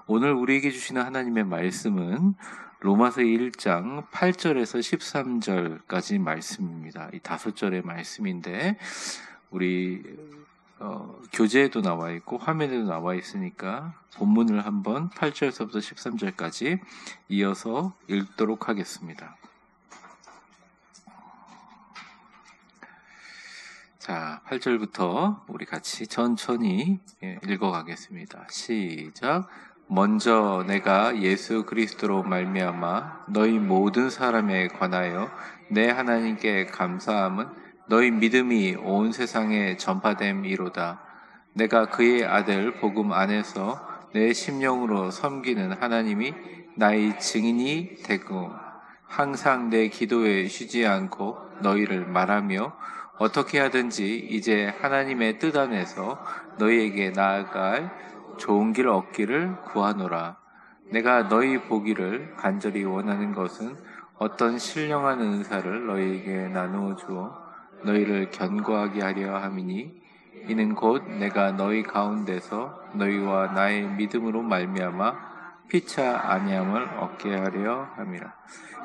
오늘 우리에게 주시는 하나님의 말씀은 로마서 1장 8절에서 13절까지 말씀입니다. 이 5절의 말씀인데 우리 교재에도 나와 있고 화면에도 나와 있으니까 본문을 한번 8절에서부터 13절까지 이어서 읽도록 하겠습니다. 자, 8절부터 우리 같이 천천히 읽어가겠습니다. 시작. 먼저 내가 예수 그리스도로 말미암아 너희 모든 사람에 관하여 내 하나님께 감사함은 너희 믿음이 온 세상에 전파됨이로다. 내가 그의 아들 복음 안에서 내 심령으로 섬기는 하나님이 나의 증인이 되고 항상 내 기도에 쉬지 않고 너희를 말하며 어떻게 하든지 이제 하나님의 뜻 안에서 너희에게 나아갈 좋은 길 얻기를 구하노라. 내가 너희 보기를 간절히 원하는 것은 어떤 신령한 은사를 너희에게 나누어 주어 너희를 견고하게 하려 함이니 이는 곧 내가 너희 가운데서 너희와 나의 믿음으로 말미암아 피차 아니함을 얻게 하려 함이라.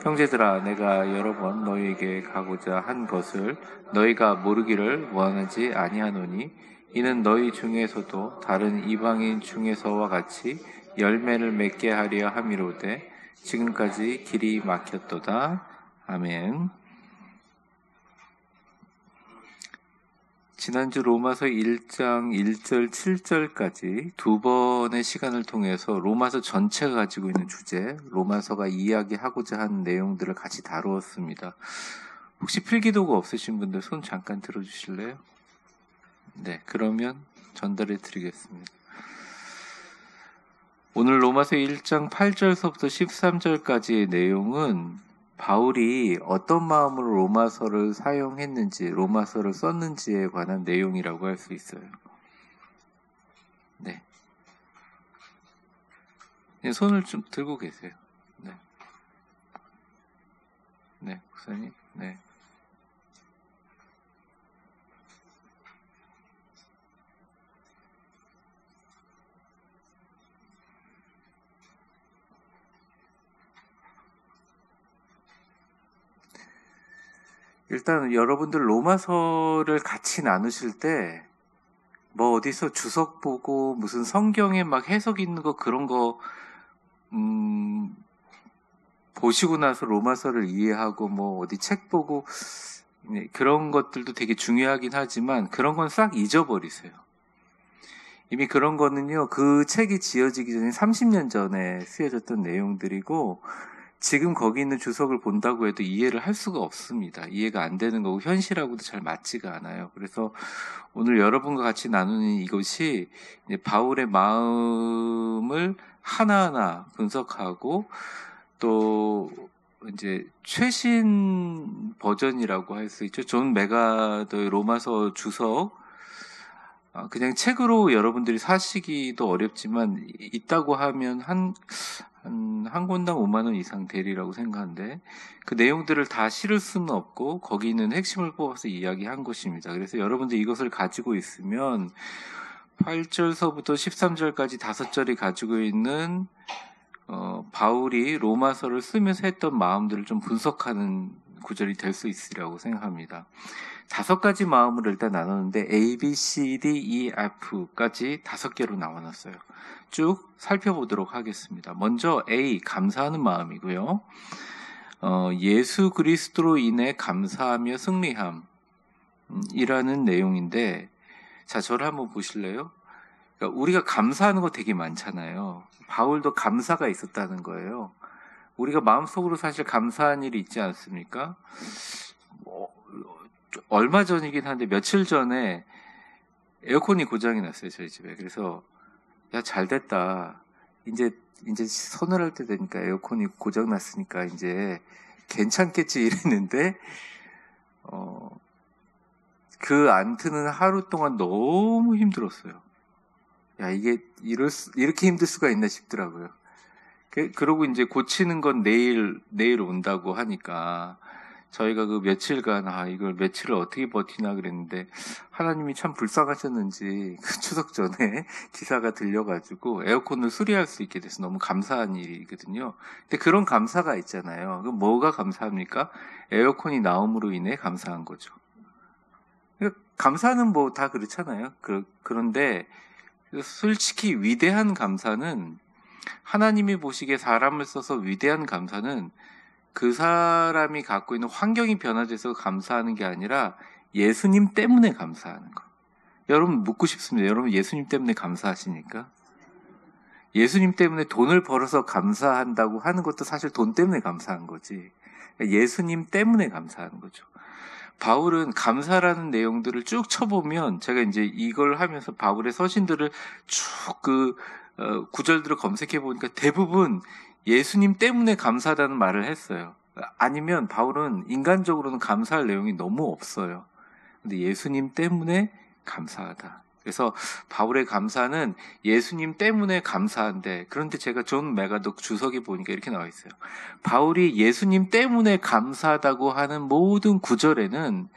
형제들아, 내가 여러 번 너희에게 가고자 한 것을 너희가 모르기를 원하지 아니하노니 이는 너희 중에서도 다른 이방인 중에서와 같이 열매를 맺게 하려 함이로되 지금까지 길이 막혔도다. 아멘. 지난주 로마서 1장 1절 7절까지 두 번의 시간을 통해서 로마서 전체가 가지고 있는 주제, 로마서가 이야기하고자 하는 내용들을 같이 다루었습니다. 혹시 필기도구 없으신 분들 손 잠깐 들어주실래요? 네, 그러면 전달해 드리겠습니다. 오늘 로마서 1장 8절서부터 13절까지의 내용은 바울이 어떤 마음으로 로마서를 사용했는지, 로마서를 썼는지에 관한 내용이라고 할 수 있어요. 네. 손을 좀 들고 계세요. 네. 네, 목사님. 네. 일단 여러분들 로마서를 같이 나누실 때 뭐 어디서 주석 보고 무슨 성경에 막 해석 있는 거 그런 거 보시고 나서 로마서를 이해하고 뭐 어디 책 보고 그런 것들도 되게 중요하긴 하지만 그런 건 싹 잊어버리세요. 이미 그런 거는요, 그 책이 지어지기 전에 30년 전에 쓰여졌던 내용들이고 지금 거기 있는 주석을 본다고 해도 이해를 할 수가 없습니다. 이해가 안 되는 거고 현실하고도 잘 맞지가 않아요. 그래서 오늘 여러분과 같이 나누는 이것이 이제 바울의 마음을 하나하나 분석하고 또 이제 최신 버전이라고 할 수 있죠. 존 메가더의 로마서 주석, 그냥 책으로 여러분들이 사시기도 어렵지만 있다고 하면 한 권당 5만 원 이상 되리라고 생각하는데 그 내용들을 다 실을 수는 없고 거기 있는 핵심을 뽑아서 이야기한 것입니다. 그래서 여러분들 이것을 가지고 있으면 8절서부터 13절까지 5절이 가지고 있는 바울이 로마서를 쓰면서 했던 마음들을 좀 분석하는 구절이 될 수 있으리라고 생각합니다. 5가지 마음을 일단 나눴는데 A, B, C, D, E, F까지 5개로 나눠놨어요. 쭉 살펴보도록 하겠습니다. 먼저 A, 감사하는 마음이고요. 예수 그리스도로 인해 감사하며 승리함 이라는 내용인데, 자, 저를 한번 보실래요? 그러니까 우리가 감사하는 거 되게 많잖아요. 바울도 감사가 있었다는 거예요. 우리가 마음속으로 사실 감사한 일이 있지 않습니까? 얼마 전이긴 한데 며칠 전에 에어컨이 고장이 났어요, 저희 집에. 그래서 야, 잘 됐다. 이제 서늘할 때 되니까 에어컨이 고장 났으니까 이제 괜찮겠지 이랬는데 그 안 트는 하루 동안 너무 힘들었어요. 야, 이게 이렇게 힘들 수가 있나 싶더라고요. 그러고 이제 고치는 건 내일 온다고 하니까 저희가 그 며칠간 이걸 며칠을 어떻게 버티나 그랬는데 하나님이 참 불쌍하셨는지 그 추석 전에 기사가 들려가지고 에어컨을 수리할 수 있게 돼서 너무 감사한 일이거든요. 근데 그런 감사가 있잖아요. 그럼 뭐가 감사합니까? 에어컨이 나옴으로 인해 감사한 거죠. 감사는 뭐 다 그렇잖아요. 그런데 솔직히 위대한 감사는, 하나님이 보시기에 사람을 써서 위대한 감사는 그 사람이 갖고 있는 환경이 변화돼서 감사하는 게 아니라 예수님 때문에 감사하는 거. 여러분 묻고 싶습니다. 여러분 예수님 때문에 감사하십니까? 예수님 때문에 돈을 벌어서 감사한다고 하는 것도 사실 돈 때문에 감사한 거지. 예수님 때문에 감사하는 거죠. 바울은 감사라는 내용들을 쭉 쳐보면, 제가 이제 이걸 하면서 바울의 서신들을 쭉 구절들을 검색해 보니까 대부분 예수님 때문에 감사하다는 말을 했어요. 아니면 바울은 인간적으로는 감사할 내용이 너무 없어요. 근데 예수님 때문에 감사하다. 그래서 바울의 감사는 예수님 때문에 감사한데, 그런데 제가 존 메가독 주석에 보니까 이렇게 나와 있어요. 바울이 예수님 때문에 감사하다고 하는 모든 구절에는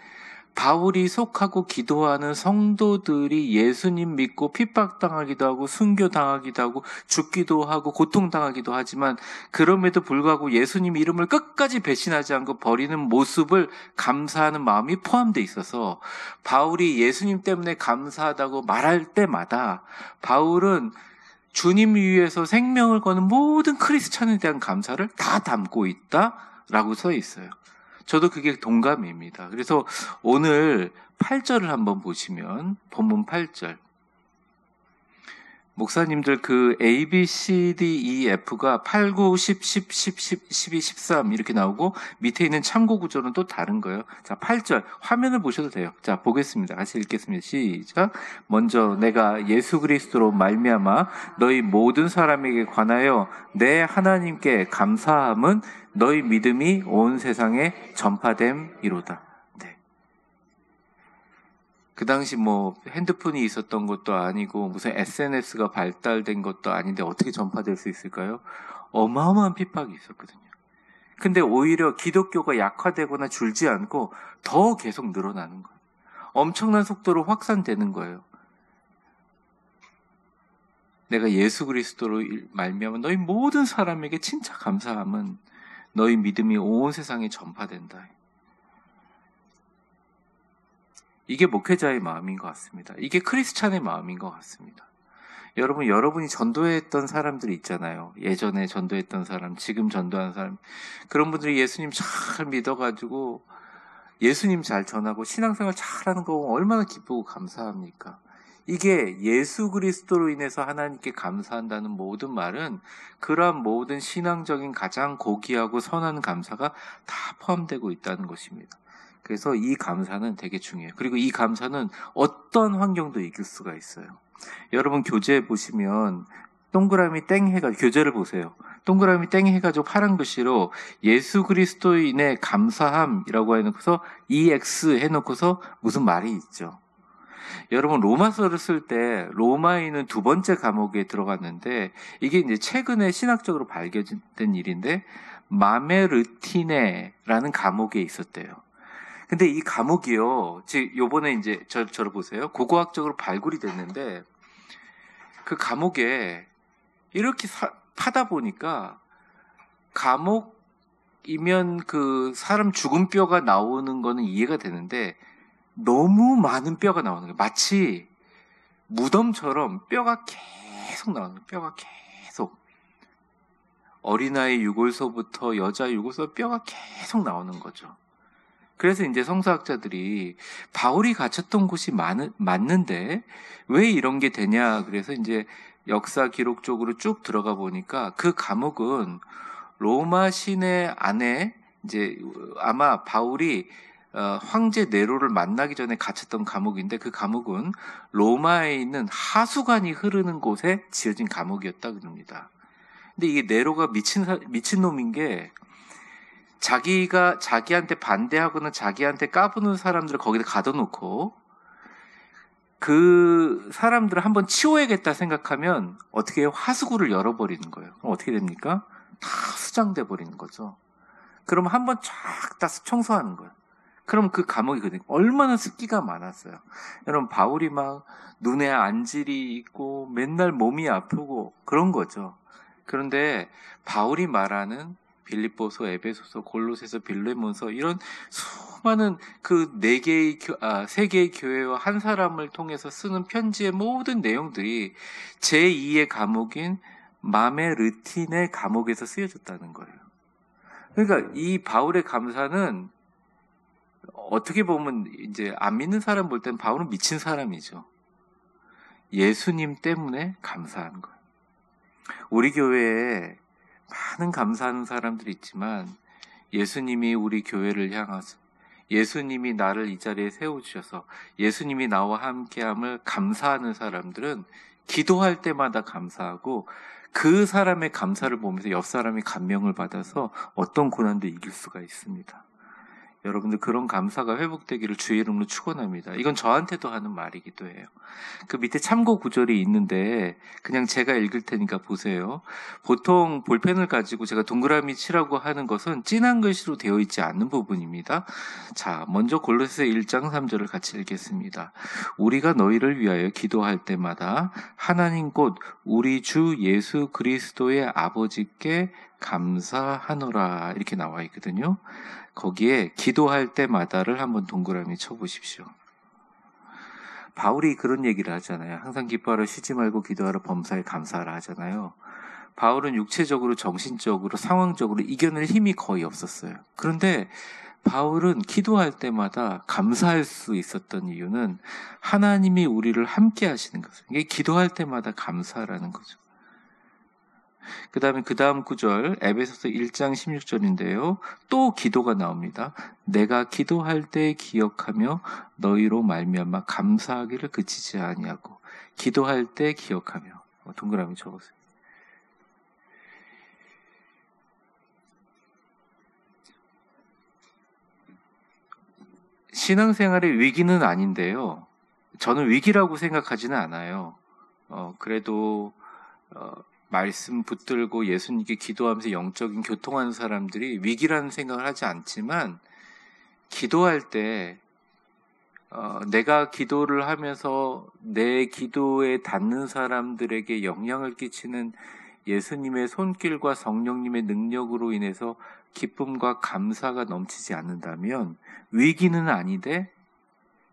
바울이 속하고 기도하는 성도들이 예수님 믿고 핍박당하기도 하고 순교당하기도 하고 죽기도 하고 고통당하기도 하지만, 그럼에도 불구하고 예수님 이름을 끝까지 배신하지 않고 버리는 모습을 감사하는 마음이 포함되어 있어서, 바울이 예수님 때문에 감사하다고 말할 때마다 바울은 주님 위해서 생명을 거는 모든 크리스찬에 대한 감사를 다 담고 있다라고 써 있어요. 저도 그게 동감입니다. 그래서 오늘 8절을 한번 보시면, 본문 8절. 목사님들 그 A, B, C, D, E, F가 8, 9, 10, 10, 10, 10, 12, 13 이렇게 나오고, 밑에 있는 참고 구절은 또 다른 거예요. 자, 8절 화면을 보셔도 돼요. 자, 보겠습니다. 같이 읽겠습니다. 시작. 먼저 내가 예수 그리스도로 말미암아 너희 모든 사람에게 관하여 내 하나님께 감사함은 너희 믿음이 온 세상에 전파됨이로다. 네. 그 당시 뭐 핸드폰이 있었던 것도 아니고 무슨 SNS가 발달된 것도 아닌데 어떻게 전파될 수 있을까요? 어마어마한 핍박이 있었거든요. 근데 오히려 기독교가 약화되거나 줄지 않고 더 계속 늘어나는 거예요. 엄청난 속도로 확산되는 거예요. 내가 예수 그리스도로 말미암아 너희 모든 사람에게 진짜 감사함은 너희 믿음이 온 세상에 전파된다. 이게 목회자의 마음인 것 같습니다. 이게 크리스찬의 마음인 것 같습니다. 여러분이 전도했던 사람들이 있잖아요. 예전에 전도했던 사람, 지금 전도하는 사람. 그런 분들이 예수님 잘 믿어가지고 예수님 잘 전하고 신앙생활 잘하는 거 얼마나 기쁘고 감사합니까? 이게 예수 그리스도로 인해서 하나님께 감사한다는 모든 말은 그러한 모든 신앙적인 가장 고귀하고 선한 감사가 다 포함되고 있다는 것입니다. 그래서 이 감사는 되게 중요해요. 그리고 이 감사는 어떤 환경도 이길 수가 있어요. 여러분 교재 보시면 동그라미 땡 해가지고, 교재를 보세요. 동그라미 땡 해가지고 파란 글씨로 예수 그리스도로 인해 감사함이라고 해놓고서 EX 해놓고서 무슨 말이 있죠. 여러분 로마서를 쓸 때 로마에 있는 두 번째 감옥에 들어갔는데, 이게 이제 최근에 신학적으로 발견된 일인데, 마메르티네라는 감옥에 있었대요. 근데 이 감옥이요, 요번에 이제 저를 보세요. 고고학적으로 발굴이 됐는데, 그 감옥에 이렇게 파다 보니까 감옥이면 그 사람 죽은 뼈가 나오는 거는 이해가 되는데, 너무 많은 뼈가 나오는 거예요. 마치 무덤처럼 뼈가 계속 나오는 거예요. 뼈가 계속. 어린아이 유골소부터 여자 유골소 뼈가 계속 나오는 거죠. 그래서 이제 성서학자들이 바울이 갇혔던 곳이 맞는데 왜 이런 게 되냐, 그래서 이제 역사 기록 쪽으로 쭉 들어가 보니까 그 감옥은 로마 시내 안에 이제 아마 바울이 황제 네로를 만나기 전에 갇혔던 감옥인데, 그 감옥은 로마에 있는 하수관이 흐르는 곳에 지어진 감옥이었다 그럽니다. 근데 이게 네로가 미친 놈인 게, 자기한테 반대하거나 자기한테 까부는 사람들을 거기다 가둬놓고 그 사람들을 한번 치워야겠다 생각하면 어떻게 해요? 하수구를 열어버리는 거예요. 그럼 어떻게 됩니까? 다 수장돼 버리는 거죠. 그럼 한번 쫙 다 청소하는 거예요. 그럼 그 감옥이 얼마나 습기가 많았어요. 여러분, 바울이 막 눈에 안질이 있고 맨날 몸이 아프고 그런 거죠. 그런데 바울이 말하는 빌립보서, 에베소서, 골로새서, 빌레몬서 이런 수많은 그 세 개의 교회와 한 사람을 통해서 쓰는 편지의 모든 내용들이 제2의 감옥인 마메르틴의 감옥에서 쓰여졌다는 거예요. 그러니까 이 바울의 감사는 어떻게 보면 이제 안 믿는 사람 볼 땐 바울은 미친 사람이죠. 예수님 때문에 감사한 거예요. 우리 교회에 많은 감사하는 사람들이 있지만 예수님이 우리 교회를 향해서 예수님이 나를 이 자리에 세워주셔서 예수님이 나와 함께함을 감사하는 사람들은 기도할 때마다 감사하고 그 사람의 감사를 보면서 옆 사람이 감명을 받아서 어떤 고난도 이길 수가 있습니다. 여러분들 그런 감사가 회복되기를 주의 이름으로 축원합니다. 이건 저한테도 하는 말이기도 해요. 그 밑에 참고 구절이 있는데 그냥 제가 읽을 테니까 보세요. 보통 볼펜을 가지고 제가 동그라미 치라고 하는 것은 진한 글씨로 되어 있지 않는 부분입니다. 자, 먼저 골로새 1장 3절을 같이 읽겠습니다. 우리가 너희를 위하여 기도할 때마다 하나님 곧 우리 주 예수 그리스도의 아버지께 감사하노라 이렇게 나와 있거든요. 거기에 기도할 때마다를 한번 동그라미 쳐보십시오. 바울이 그런 얘기를 하잖아요. 항상 기뻐하라, 쉬지 말고 기도하라, 범사에 감사하라 하잖아요. 바울은 육체적으로, 정신적으로, 상황적으로 이겨낼 힘이 거의 없었어요. 그런데 바울은 기도할 때마다 감사할 수 있었던 이유는 하나님이 우리를 함께 하시는 거죠. 이게 기도할 때마다 감사라는 거죠. 그 다음에 그 다음 구절 에베소서 1장 16절인데요. 또 기도가 나옵니다. 내가 기도할 때 기억하며 너희로 말미암아 감사하기를 그치지 아니하고 기도할 때 기억하며 동그라미 쳐보세요. 신앙생활의 위기는 아닌데요. 저는 위기라고 생각하지는 않아요. 그래도 말씀 붙들고 예수님께 기도하면서 영적인 교통하는 사람들이 위기라는 생각을 하지 않지만 기도할 때 내가 기도를 하면서 내 기도에 닿는 사람들에게 영향을 끼치는 예수님의 손길과 성령님의 능력으로 인해서 기쁨과 감사가 넘치지 않는다면 위기는 아닌데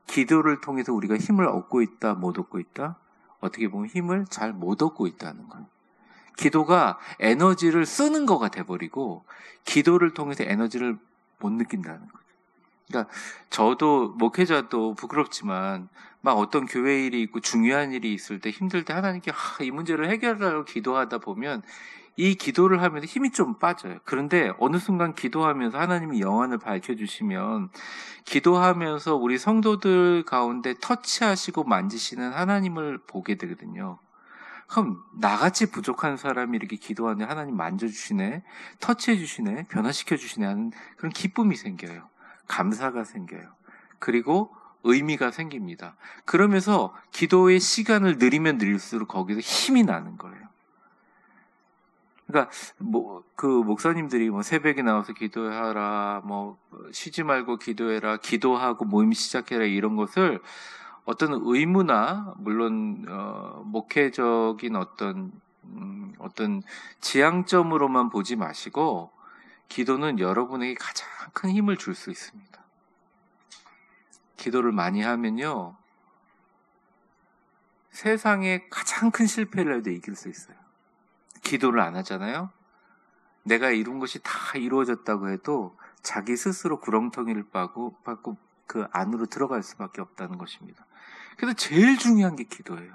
기도를 통해서 우리가 힘을 얻고 있다, 못 얻고 있다? 어떻게 보면 힘을 잘 못 얻고 있다는 거예요. 기도가 에너지를 쓰는 거가 돼버리고 기도를 통해서 에너지를 못 느낀다는 거죠. 그러니까 저도 목회자도 부끄럽지만 막 어떤 교회 일이 있고 중요한 일이 있을 때 힘들 때 하나님께 이 문제를 해결하려고 기도하다 보면 이 기도를 하면서 힘이 좀 빠져요. 그런데 어느 순간 기도하면서 하나님이 영안을 밝혀주시면 기도하면서 우리 성도들 가운데 터치하시고 만지시는 하나님을 보게 되거든요. 그럼 나같이 부족한 사람이 이렇게 기도하는데 하나님 만져주시네, 터치해주시네, 변화시켜주시네 하는 그런 기쁨이 생겨요. 감사가 생겨요. 그리고 의미가 생깁니다. 그러면서 기도의 시간을 늘리면 늘릴수록 거기서 힘이 나는 거예요. 그러니까 그 목사님들이 새벽에 나와서 기도하라, 쉬지 말고 기도해라, 기도하고 모임 시작해라 이런 것을 어떤 의무나 물론 목회적인 어떤 지향점으로만 보지 마시고 기도는 여러분에게 가장 큰 힘을 줄 수 있습니다. 기도를 많이 하면요 세상에 가장 큰 실패를 해도 이길 수 있어요. 기도를 안 하잖아요. 내가 이룬 것이 다 이루어졌다고 해도 자기 스스로 구렁텅이를 빠고 그 안으로 들어갈 수밖에 없다는 것입니다. 그래서 제일 중요한 게 기도예요.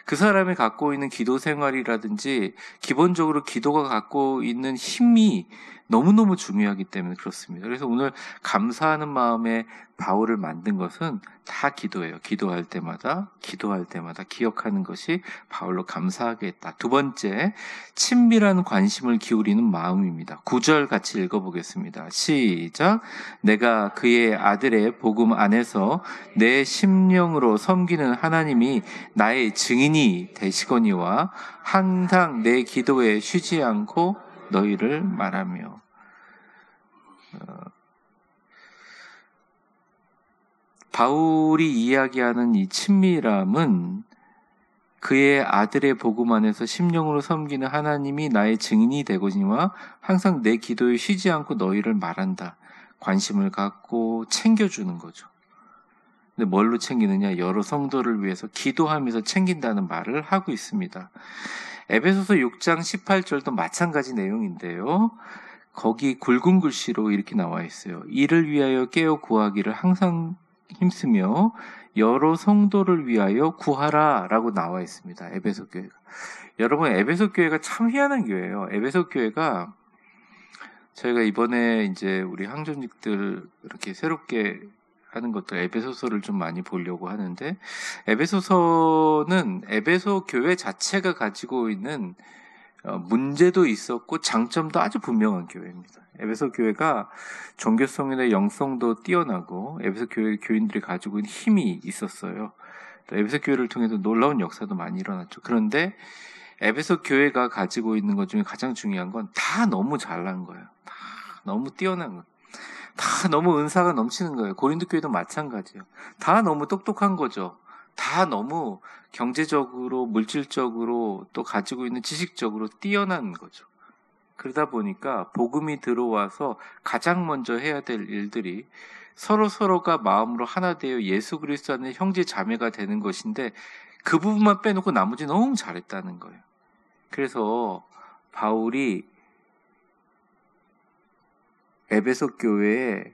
그 사람이 갖고 있는 기도 생활이라든지 기본적으로 기도가 갖고 있는 힘이 너무너무 중요하기 때문에 그렇습니다. 그래서 오늘 감사하는 마음에 바울을 만든 것은 다 기도예요. 기도할 때마다 기억하는 것이 바울로 감사하게 했다. 두 번째, 친밀한 관심을 기울이는 마음입니다. 9절 같이 읽어보겠습니다. 시작. 내가 그의 아들의 복음 안에서 내 심령으로 섬기는 하나님이 나의 증인이 되시거니와 항상 내 기도에 쉬지 않고 너희를 말하며. 바울이 이야기하는 이 친밀함은 그의 아들의 복음 안에서 심령으로 섬기는 하나님이 나의 증인이 되거니와 항상 내 기도에 쉬지 않고 너희를 말한다. 관심을 갖고 챙겨주는 거죠. 근데 뭘로 챙기느냐? 여러 성도를 위해서 기도하면서 챙긴다는 말을 하고 있습니다. 에베소서 6장 18절도 마찬가지 내용인데요. 거기 굵은 글씨로 이렇게 나와 있어요. 이를 위하여 깨어 구하기를 항상 힘쓰며 여러 성도를 위하여 구하라 라고 나와 있습니다. 에베소 교회가. 여러분, 에베소 교회가 참 희한한 교회예요. 에베소 교회가 저희가 이번에 이제 우리 항존직들 이렇게 새롭게 하는 것들 에베소서를 좀 많이 보려고 하는데, 에베소서는 에베소 교회 자체가 가지고 있는 문제도 있었고 장점도 아주 분명한 교회입니다. 에베소 교회가 종교성이나 영성도 뛰어나고 에베소 교회 교인들이 가지고 있는 힘이 있었어요. 또 에베소 교회를 통해서 놀라운 역사도 많이 일어났죠. 그런데 에베소 교회가 가지고 있는 것 중에 가장 중요한 건 다 너무 잘난 거예요. 다 너무 뛰어난 거예요. 다 너무 은사가 넘치는 거예요. 고린도 교회도 마찬가지예요. 다 너무 똑똑한 거죠. 다 너무 경제적으로, 물질적으로, 또 가지고 있는 지식적으로 뛰어난 거죠. 그러다 보니까 복음이 들어와서 가장 먼저 해야 될 일들이 서로가 마음으로 하나 되어 예수 그리스도 안에 형제 자매가 되는 것인데, 그 부분만 빼놓고 나머지 너무 잘했다는 거예요. 그래서 바울이 에베소 교회에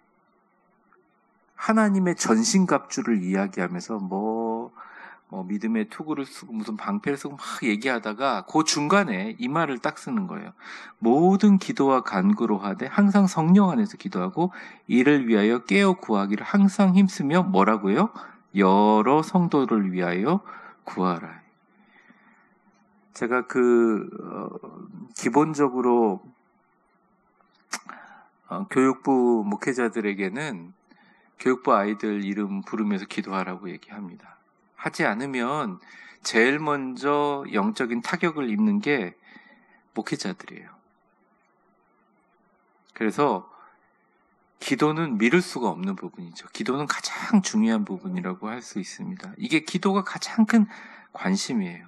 하나님의 전신갑주를 이야기하면서 믿음의 투구를 쓰고 무슨 방패를 쓰고 막 얘기하다가 그 중간에 이 말을 딱 쓰는 거예요. 모든 기도와 간구로 하되 항상 성령 안에서 기도하고 이를 위하여 깨어 구하기를 항상 힘쓰며 뭐라고요? 여러 성도를 위하여 구하라. 제가 기본적으로 교육부 목회자들에게는 교육부 아이들 이름 부르면서 기도하라고 얘기합니다. 하지 않으면 제일 먼저 영적인 타격을 입는 게 목회자들이에요. 그래서 기도는 미룰 수가 없는 부분이죠. 기도는 가장 중요한 부분이라고 할 수 있습니다. 이게 기도가 가장 큰 관심이에요.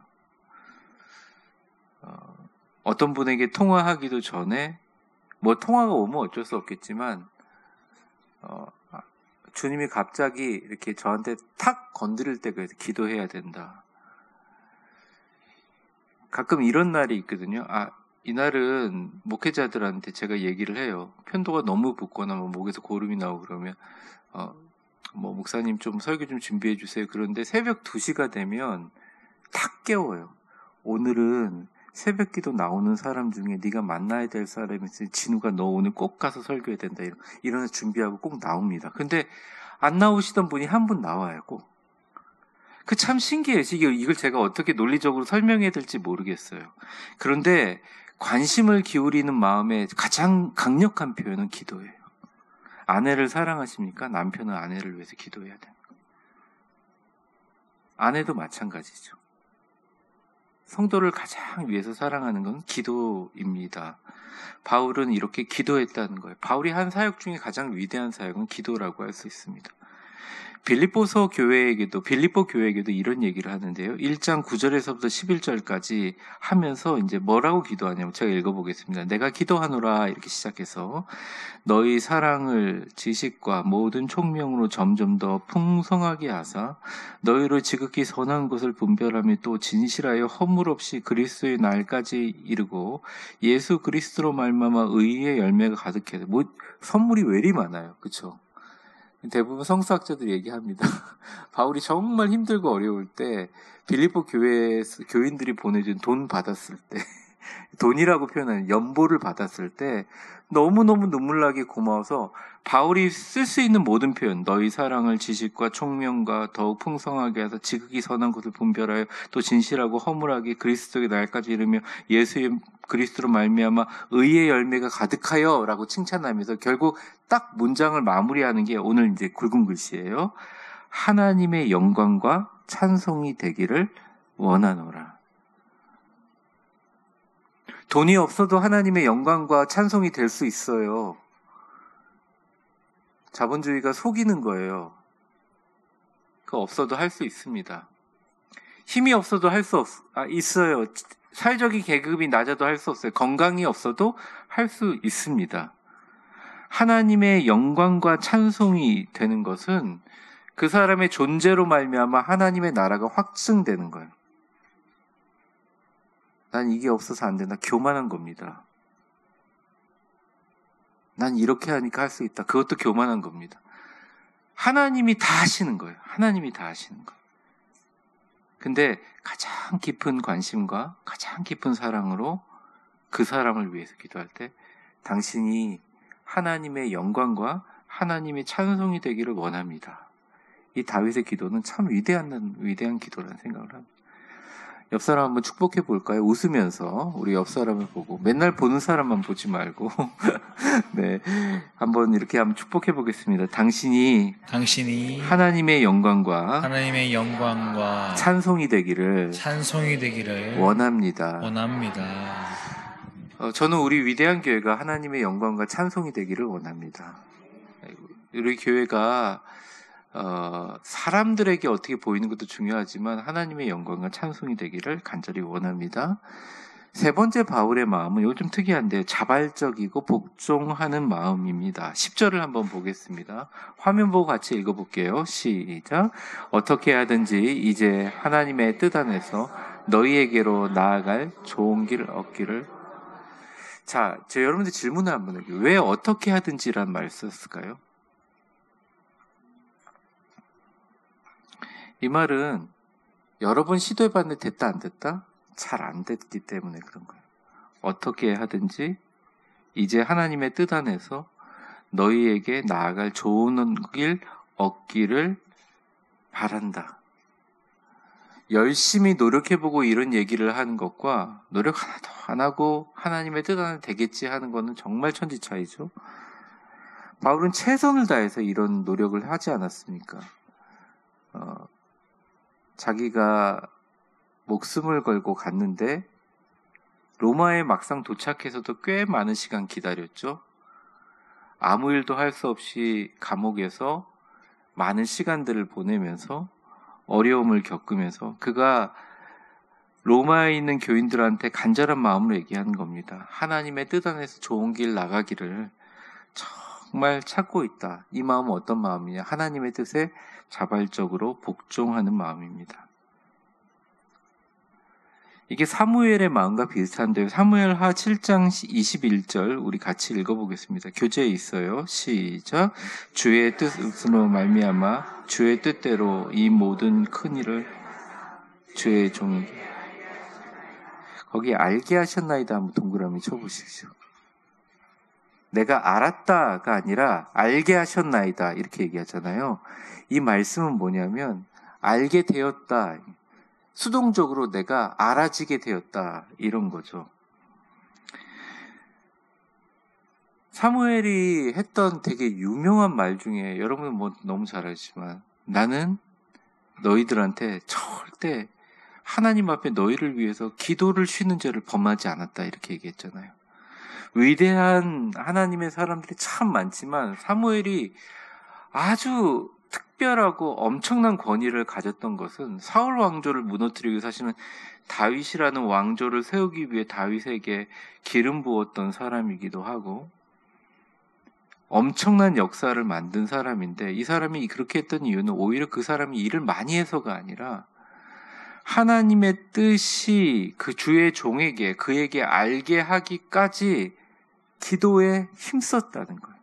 어떤 분에게 통화하기도 전에 통화가 오면 어쩔 수 없겠지만 주님이 갑자기 이렇게 저한테 탁 건드릴 때가 기도해야 된다. 가끔 이런 날이 있거든요. 이날은 목회자들한테 제가 얘기를 해요. 편도가 너무 붓거나 목에서 고름이 나오고 그러면 목사님 좀 설교 좀 준비해 주세요. 그런데 새벽 2시가 되면 탁 깨워요. 오늘은 새벽 기도 나오는 사람 중에 네가 만나야 될 사람이 있으니 진우가 너 오늘 꼭 가서 설교해야 된다. 이러면서 준비하고 꼭 나옵니다. 근데 안 나오시던 분이 한 분 나와요. 꼭. 참 신기해요. 이걸 제가 어떻게 논리적으로 설명해야 될지 모르겠어요. 그런데 관심을 기울이는 마음의 가장 강력한 표현은 기도예요. 아내를 사랑하십니까? 남편은 아내를 위해서 기도해야 됩니다. 아내도 마찬가지죠. 성도를 가장 위해서 사랑하는 건 기도입니다. 바울은 이렇게 기도했다는 거예요. 바울이 한 사역 중에 가장 위대한 사역은 기도라고 할 수 있습니다. 빌립보 교회에게도 이런 얘기를 하는데요. 1장 9절에서부터 11절까지 하면서 이제 뭐라고 기도하냐면 제가 읽어보겠습니다. 내가 기도하노라 이렇게 시작해서 너희 사랑을 지식과 모든 총명으로 점점 더 풍성하게 하사 너희로 지극히 선한 것을 분별하며 또 진실하여 허물 없이 그리스도의 날까지 이르고 예수 그리스도로 말미암아 의의 열매가 가득해. 선물이 왜 이리 많아요. 그렇죠? 대부분 성서학자들이 얘기합니다. 바울이 정말 힘들고 어려울 때 빌립보 교인들이 보내준 돈 받았을 때 돈이라고 표현하는 연보를 받았을 때 너무너무 눈물나게 고마워서 바울이 쓸 수 있는 모든 표현, 너희 사랑을 지식과 총명과 더욱 풍성하게 해서 지극히 선한 것을 분별하여 또 진실하고 허물하게 그리스도의 날까지 이르며 예수의 그리스도로 말미암아 의의 열매가 가득하여 라고 칭찬하면서 결국 딱 문장을 마무리하는 게 오늘 이제 굵은 글씨예요. 하나님의 영광과 찬송이 되기를 원하노라. 돈이 없어도 하나님의 영광과 찬송이 될 수 있어요. 자본주의가 속이는 거예요. 그거 없어도 할 수 있습니다. 힘이 없어도 할 수 있어요. 사회적인 계급이 낮아도 할 수 없어요. 건강이 없어도 할 수 있습니다. 하나님의 영광과 찬송이 되는 것은 그 사람의 존재로 말미암아 하나님의 나라가 확증되는 거예요. 난 이게 없어서 안 된다. 교만한 겁니다. 난 이렇게 하니까 할 수 있다. 그것도 교만한 겁니다. 하나님이 다 하시는 거예요. 하나님이 다 하시는 거예요. 근데 가장 깊은 관심과 가장 깊은 사랑으로 그 사람을 위해서 기도할 때 당신이 하나님의 영광과 하나님의 찬송이 되기를 원합니다. 이 다윗의 기도는 참 위대한 기도라는 생각을 합니다. 옆 사람 한번 축복해 볼까요? 웃으면서 우리 옆 사람을 보고 맨날 보는 사람만 보지 말고 네, 한번 이렇게 한번 축복해 보겠습니다. 당신이 하나님의 영광과 찬송이 되기를 원합니다. 저는 우리 위대한 교회가 하나님의 영광과 찬송이 되기를 원합니다. 우리 교회가 사람들에게 어떻게 보이는 것도 중요하지만 하나님의 영광과 찬송이 되기를 간절히 원합니다. 세 번째 바울의 마음은 이거 좀 특이한데 자발적이고 복종하는 마음입니다. 10절을 한번 보겠습니다. 화면 보고 같이 읽어볼게요. 시작. 어떻게 하든지 이제 하나님의 뜻 안에서 너희에게로 나아갈 좋은 길 얻기를. 자, 저 여러분들 질문을 한번 해요. 왜 어떻게 하든지라는 말을 썼을까요? 이 말은 여러 번 시도해봤는데 됐다 안 됐다? 잘 안 됐기 때문에 그런 거예요. 어떻게 하든지 이제 하나님의 뜻 안에서 너희에게 나아갈 좋은 길 얻기를 바란다. 열심히 노력해보고 이런 얘기를 하는 것과 노력 하나도 안 하고 하나님의 뜻 안에 되겠지 하는 거는 정말 천지 차이죠. 바울은 최선을 다해서 이런 노력을 하지 않았습니까? 자기가 목숨을 걸고 갔는데 로마에 막상 도착해서도 꽤 많은 시간 기다렸죠. 아무 일도 할 수 없이 감옥에서 많은 시간들을 보내면서 어려움을 겪으면서 그가 로마에 있는 교인들한테 간절한 마음으로 얘기하는 겁니다. 하나님의 뜻 안에서 좋은 길 나가기를 정말 찾고 있다. 이 마음은 어떤 마음이냐? 하나님의 뜻에 자발적으로 복종하는 마음입니다. 이게 사무엘의 마음과 비슷한데요. 사무엘하 7장 21절 우리 같이 읽어보겠습니다. 교재에 있어요. 시작. 주의 뜻으로 말미암아 주의 뜻대로 이 모든 큰 일을 주의 종 거기 알게 하셨나이다 한번 동그라미 쳐보십시오. 내가 알았다가 아니라 알게 하셨나이다 이렇게 얘기하잖아요. 이 말씀은 뭐냐면 알게 되었다. 수동적으로 내가 알아지게 되었다 이런 거죠. 사무엘이 했던 되게 유명한 말 중에 여러분은 뭐 너무 잘 알지만 나는 너희들한테 절대 하나님 앞에 너희를 위해서 기도를 쉬는 죄를 범하지 않았다 이렇게 얘기했잖아요. 위대한 하나님의 사람들이 참 많지만 사무엘이 아주 특별하고 엄청난 권위를 가졌던 것은 사울 왕조를 무너뜨리기 위해 사실은 다윗이라는 왕조를 세우기 위해 다윗에게 기름 부었던 사람이기도 하고 엄청난 역사를 만든 사람인데 이 사람이 그렇게 했던 이유는 오히려 그 사람이 일을 많이 해서가 아니라 하나님의 뜻이 그 주의 종에게 그에게 알게 하기까지 기도에 힘썼다는 거예요.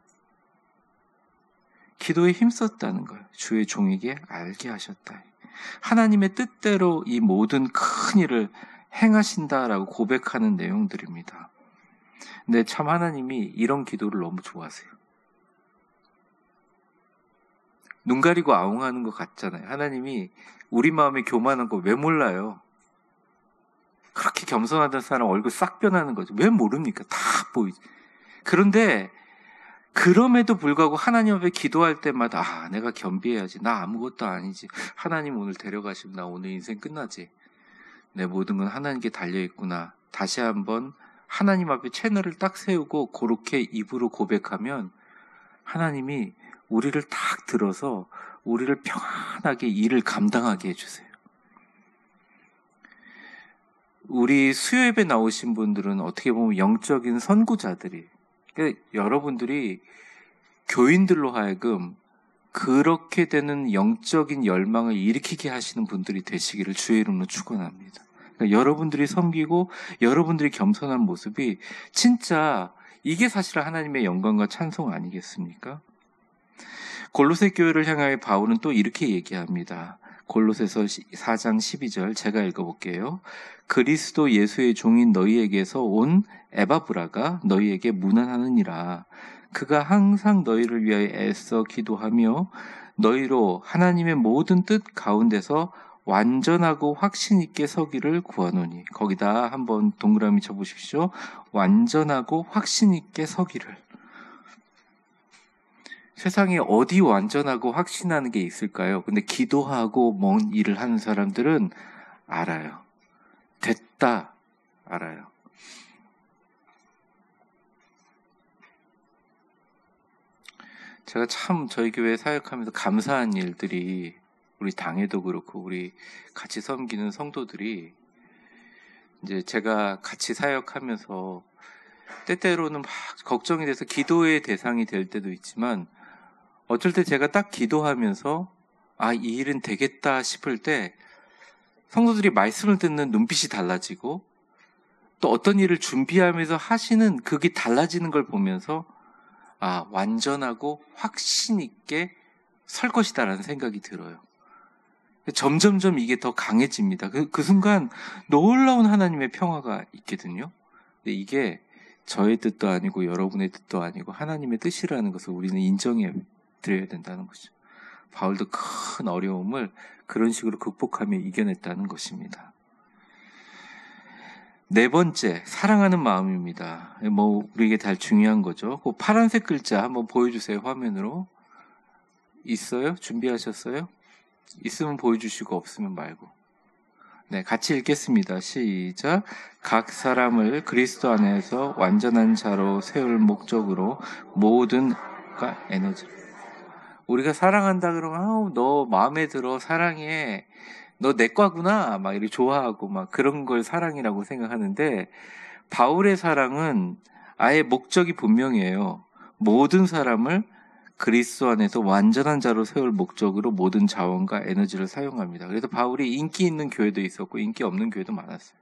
기도에 힘썼다는 거예요. 주의 종에게 알게 하셨다. 하나님의 뜻대로 이 모든 큰 일을 행하신다라고 고백하는 내용들입니다. 근데 참 하나님이 이런 기도를 너무 좋아하세요. 눈 가리고 아웅하는 것 같잖아요. 하나님이 우리 마음이 교만한 거 왜 몰라요? 그렇게 겸손하던 사람 얼굴 싹 변하는 거죠. 왜 모릅니까? 다 보이지. 그런데 그럼에도 불구하고 하나님 앞에 기도할 때마다 내가 겸비해야지. 나 아무것도 아니지. 하나님 오늘 데려가시면 나 오늘 인생 끝나지. 내 모든 건 하나님께 달려있구나. 다시 한번 하나님 앞에 채널을 딱 세우고 그렇게 입으로 고백하면 하나님이 우리를 딱 들어서 우리를 평안하게 일을 감당하게 해주세요. 우리 수요예배 나오신 분들은 어떻게 보면 영적인 선구자들이, 그러니까 여러분들이 교인들로 하여금 그렇게 되는 영적인 열망을 일으키게 하시는 분들이 되시기를 주의 이름으로 축원합니다. 그러니까 여러분들이 섬기고 여러분들이 겸손한 모습이 진짜 이게 사실 하나님의 영광과 찬송 아니겠습니까? 골로새 교회를 향하여 바울은 또 이렇게 얘기합니다. 골로새서 4장 12절 제가 읽어볼게요. 그리스도 예수의 종인 너희에게서 온 에바브라가 너희에게 문안하느니라. 그가 항상 너희를 위하여 애써 기도하며 너희로 하나님의 모든 뜻 가운데서 완전하고 확신 있게 서기를 구하노니. 거기다 한번 동그라미 쳐보십시오. 완전하고 확신 있게 서기를. 세상에 어디 완전하고 확신하는 게 있을까요? 근데 기도하고 뭔 일을 하는 사람들은 알아요. 됐다 알아요. 제가 참 저희 교회 사역하면서 감사한 일들이 우리 당에도 그렇고 우리 같이 섬기는 성도들이 이제 제가 같이 사역하면서 때때로는 막 걱정이 돼서 기도의 대상이 될 때도 있지만 어쩔 때 제가 딱 기도하면서 이 일은 되겠다 싶을 때 성도들이 말씀을 듣는 눈빛이 달라지고 또 어떤 일을 준비하면서 하시는 그게 달라지는 걸 보면서 완전하고 확신 있게 설 것이다라는 생각이 들어요. 점점점 이게 더 강해집니다. 그 순간 놀라운 하나님의 평화가 있거든요. 근데 이게 저의 뜻도 아니고 여러분의 뜻도 아니고 하나님의 뜻이라는 것을 우리는 인정해 드려야 된다는 거죠. 바울도 큰 어려움을 그런 식으로 극복하며 이겨냈다는 것입니다. 네 번째, 사랑하는 마음입니다. 우리에게 다 중요한 거죠. 그 파란색 글자 한번 보여주세요. 화면으로. 있어요? 준비하셨어요? 있으면 보여주시고 없으면 말고. 네, 같이 읽겠습니다. 시작. 각 사람을 그리스도 안에서 완전한 자로 세울 목적으로 모든 에너지. 우리가 사랑한다 그러면 너 마음에 들어 사랑해. 너 내 과구나. 막 이렇게 좋아하고 막 그런 걸 사랑이라고 생각하는데 바울의 사랑은 아예 목적이 분명해요. 모든 사람을 그리스도 안에서 완전한 자로 세울 목적으로 모든 자원과 에너지를 사용합니다. 그래서 바울이 인기 있는 교회도 있었고 인기 없는 교회도 많았어요.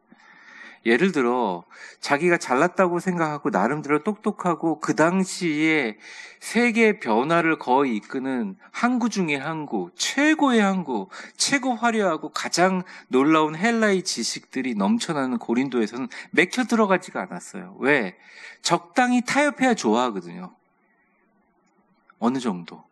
예를 들어 자기가 잘났다고 생각하고 나름대로 똑똑하고 그 당시에 세계 변화를 거의 이끄는 항구 중의 항구, 최고의 항구, 최고 화려하고 가장 놀라운 헬라의 지식들이 넘쳐나는 고린도에서는 맥혀 들어가지가 않았어요. 왜? 적당히 타협해야 좋아하거든요. 어느 정도.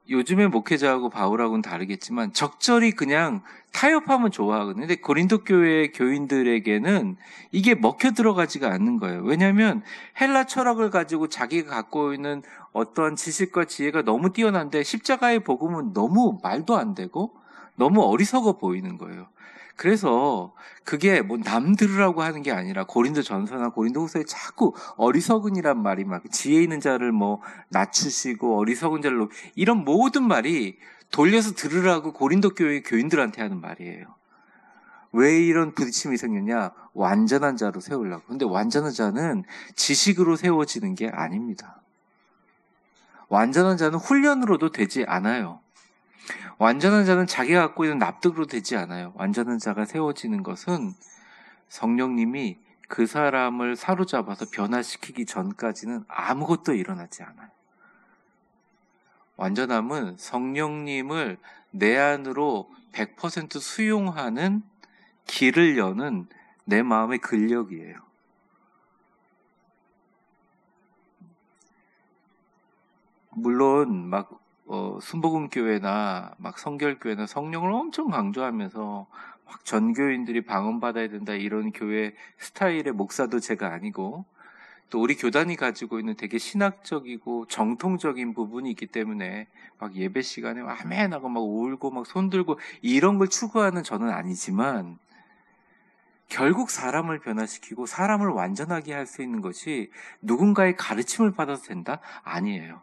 요즘의 목회자하고 바울하고는 다르겠지만 적절히 그냥 타협하면 좋아하거든요. 근데 고린도 교회 교인들에게는 이게 먹혀 들어가지가 않는 거예요. 왜냐하면 헬라 철학을 가지고 자기가 갖고 있는 어떠한 지식과 지혜가 너무 뛰어난데 십자가의 복음은 너무 말도 안 되고 너무 어리석어 보이는 거예요. 그래서 그게 남 들으라고 하는 게 아니라 고린도 전서나 고린도 후서에 자꾸 어리석은이란 말이 막 지혜 있는 자를 낮추시고 어리석은 자를 이런 모든 말이 돌려서 들으라고 고린도 교회 교인들한테 하는 말이에요. 왜 이런 부딪힘이 생겼냐? 완전한 자로 세우려고. 근데 완전한 자는 지식으로 세워지는 게 아닙니다. 완전한 자는 훈련으로도 되지 않아요. 완전한 자는 자기가 갖고 있는 납득으로 되지 않아요. 완전한 자가 세워지는 것은 성령님이 그 사람을 사로잡아서 변화시키기 전까지는 아무것도 일어나지 않아요. 완전함은 성령님을 내 안으로 100% 수용하는 길을 여는 내 마음의 근력이에요. 물론 순복음교회나 성결교회나 성령을 엄청 강조하면서 막 전교인들이 방언받아야 된다 이런 교회 스타일의 목사도 제가 아니고 또 우리 교단이 가지고 있는 되게 신학적이고 정통적인 부분이 있기 때문에 막 예배 시간에 아멘하고 막 울고 막 손들고 이런 걸 추구하는 저는 아니지만 결국 사람을 변화시키고 사람을 완전하게 할 수 있는 것이 누군가의 가르침을 받아서 된다? 아니에요.